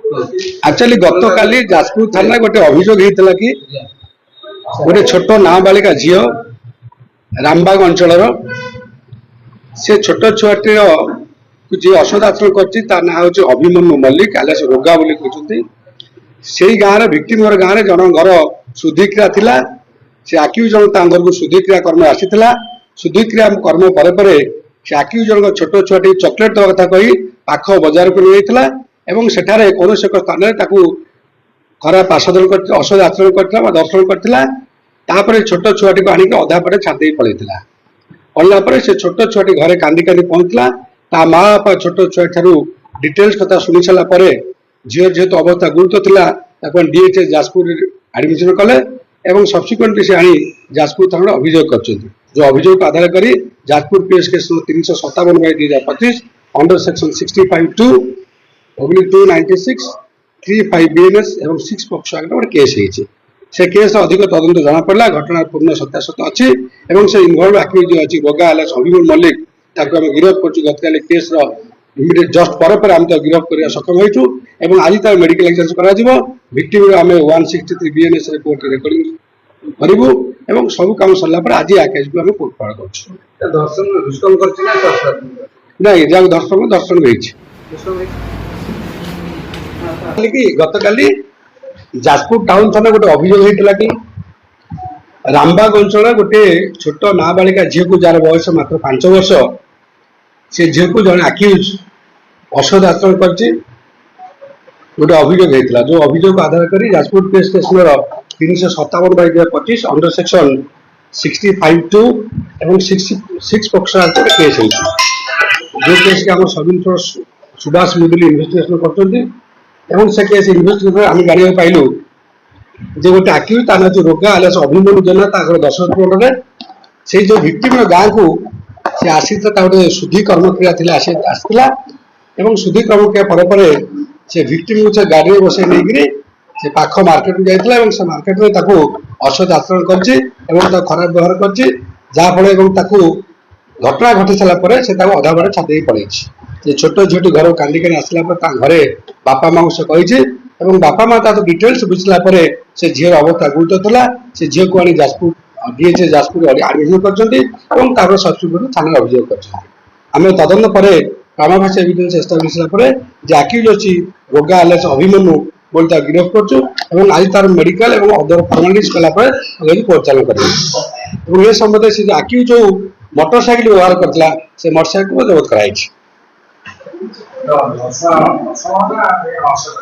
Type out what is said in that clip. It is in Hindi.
एक्चुअली गत काली जाजपुर थाना गोटे अभियोग होता कि गोटे छोट नाबालिका झील रामबाग अंचल से छोट छुआटीर जी असद आचरण कर ना हूँ अभिमन्यु मल्लिक आलियास रोगा बोली कहते से गाँव भिक्टिम गाँव जन घर शुद्धिक्रिया थिला से आक्यूज जन घर को शुद्धिक्रिया कर्म आसीला शुद्धिक्रिया कर्म पर से आक्यूज जन छोट छुआटी चॉकलेट दवा कथा कही पाख बजार को नहीं एवं सेठारे कौन एक स्थान खराब आसदन असद आचरण कर दर्शन कर छोट छुआटी को आणिक अधा पटे छाड़ी पलैला पड़ापर से छोट छुआटी घरे कांदी कांदी पहुंचला ता माँ बापा छोट छुआ ठारू डिटेल्स कथा शुणी सारापर झील जेहेतु अवस्था गुरुतर था डीएचएस जाजपुर एडमिशन कले एवं सब्सिक्वेंटली से आनी जाजपुर थाना अभियोग कर जो अभियोग को आधार कर Jajpur PS case 357/2025 under section 65(2) 296 35 BNS एवं 6 पक्ष आगे गोटे केस होती से केस अधिक तदंत जना पड़ा घटना पूर्ण सत्यासत अच्छी एवं से इनवल्व आक्यूज अच्छी रोगा आलियास अभिमन्यु मल्लिक ताको आम गिरफ कर गतकाली केस इमिडिएट जस्ट पर आम तो गिरफ कर सक्षम होइछु एवं आज तार मेडिकल एग्जामिनेशन करा विक्टिम आम 163 BNS कोर्ट रेकर्डिंग करूँ एवं सब काम सरला पर आज आ केस को आम कोर्ट पार कर दर्शन दुष्कर्म कर नहीं जहाँ दर्शन दर्शन गत काली जाजपुर टाउन थाना गोटे अभियोग होता कि रामबाग अंचल गोटे छोट नाबालिका झील को जार बयस मात्र 5 वर्ष से झील को जन आक्यूज असद आचरण कर गोटे अभियोग होता जो अभियोग आधार कर Jajpur PS station 357/2025 under section 65(2) एवं 6 पक्ष केस हो जो केस के आम सब इन्सपेक्टर सुभाष मुदुली इन्वेस्टिगेशन कर से केस इन्वेस्टिगेशन आम जाना पाइलु जे गोटे आक्यूज ता ना रोगा आलियास अभिमन्यु जेना दशरथपुर से जो भिक्टिम गाँव को से आसी गोटे शुद्धि कर्मक्रिया आसला शुद्धि कर्मक्रिया पर से भिक्टिम को गाड़ी में बसई नहीं से पाख मार्केट को जाइए से मार्केट में असद आचरण कर खराब व्यवहार कर घटना घटी सारापर से अधा बाटे छाड़ी पड़े छोट झीटी घर कांदी कानी आसला घरे बापा माँ से कही बापा माँ तो डिटेल्स बुझला से झील अवस्था गुरुतर था से झील को आनी जाजपुर डीएचएस जाजपुर एडमिशन कर सब्सिक्वेंट थाना अभियोग कर तदंत पर प्रामाफासी एविडेंस एस्टाब्लिश आक्यूज अच्छी रोगा आलियास अभिमन्यु बोलता गिरफ कर आज तार मेडिकल और अदर फर्मालिटीज कलापर कोर्ट चालन कर संबंध से आक्यूज जो मोटरसाइकिल व्यवहार करता से मोटरसाइकिल जबत कराई।